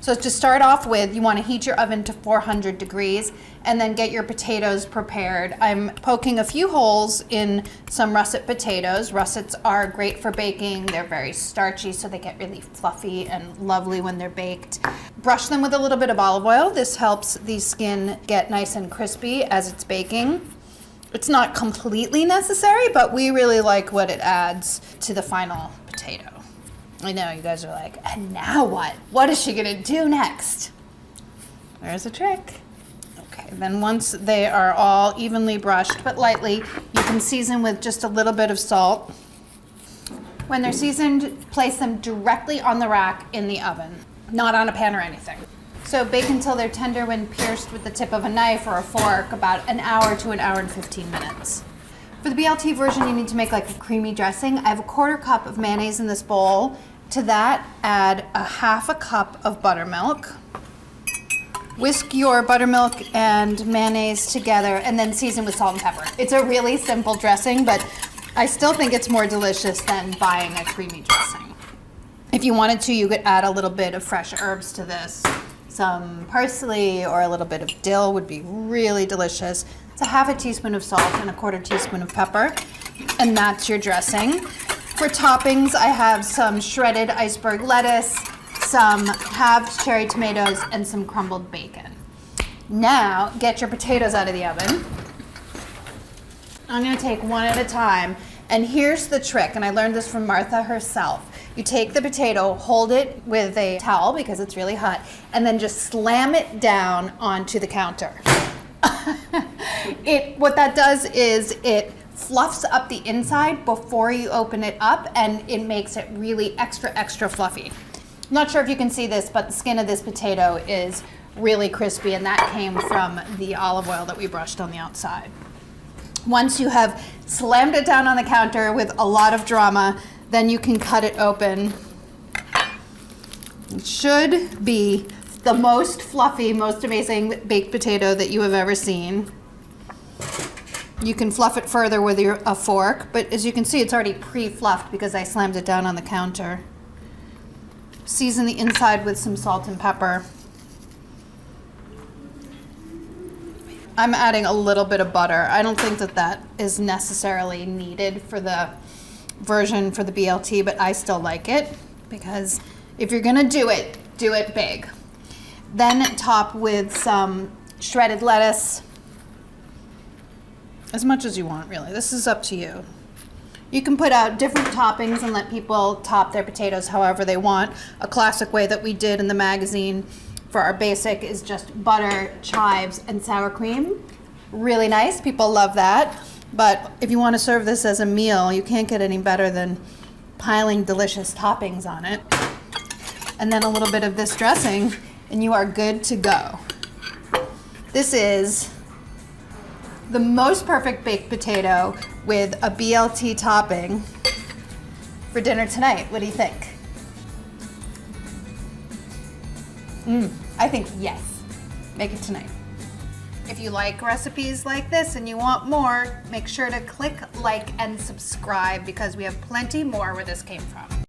So to start off with, you want to heat your oven to 400 degrees and then get your potatoes prepared. I'm poking a few holes in some russet potatoes. Russets are great for baking. They're very starchy, so they get really fluffy and lovely when they're baked. Brush them with a little bit of olive oil. This helps the skin get nice and crispy as it's baking. It's not completely necessary, but we really like what it adds to the final potato. I know you guys are like, and now what? What is she gonna do next? There's a trick. Okay, then once they are all evenly brushed, but lightly, you can season with just a little bit of salt. When they're seasoned, place them directly on the rack in the oven, not on a pan or anything. So bake until they're tender when pierced with the tip of a knife or a fork, about an hour to an hour and 15 minutes. For the BLT version, you need to make like a creamy dressing. I have a 1/4 cup of mayonnaise in this bowl. To that, add a 1/2 cup of buttermilk. Whisk your buttermilk and mayonnaise together and then season with salt and pepper. It's a really simple dressing, but I still think it's more delicious than buying a creamy dressing. If you wanted to, you could add a little bit of fresh herbs to this. Some parsley or a little bit of dill would be really delicious. It's a 1/2 teaspoon of salt and a 1/4 teaspoon of pepper, and that's your dressing. For toppings, I have some shredded iceberg lettuce, some halved cherry tomatoes, and some crumbled bacon. Now, get your potatoes out of the oven. I'm gonna take one at a time, and here's the trick, and I learned this from Martha herself. You take the potato, hold it with a towel because it's really hot, and then just slam it down onto the counter. What that does is it fluffs up the inside before you open it up, and it makes it really extra fluffy. I'm not sure if you can see this, but the skin of this potato is really crispy, and that came from the olive oil that we brushed on the outside. Once you have slammed it down on the counter with a lot of drama, then you can cut it open. It should be the most fluffy, most amazing baked potato that you have ever seen. You can fluff it further with a fork, but as you can see, it's already pre-fluffed because I slammed it down on the counter. Season the inside with some salt and pepper. I'm adding a little bit of butter. I don't think that that is necessarily needed for the version for the BLT, but I still like it because if you're gonna do it big. Then top with some shredded lettuce, as much as you want, really. This is up to you. You can put out different toppings and let people top their potatoes however they want. A classic way that we did in the magazine for our basic is just butter, chives, and sour cream. Really nice, people love that. But if you want to serve this as a meal, you can't get any better than piling delicious toppings on it. And then a little bit of this dressing, and you are good to go. This is the most perfect baked potato with a BLT topping for dinner tonight. What do you think? I think yes. Make it tonight. If you like recipes like this and you want more, make sure to click like and subscribe because we have plenty more where this came from.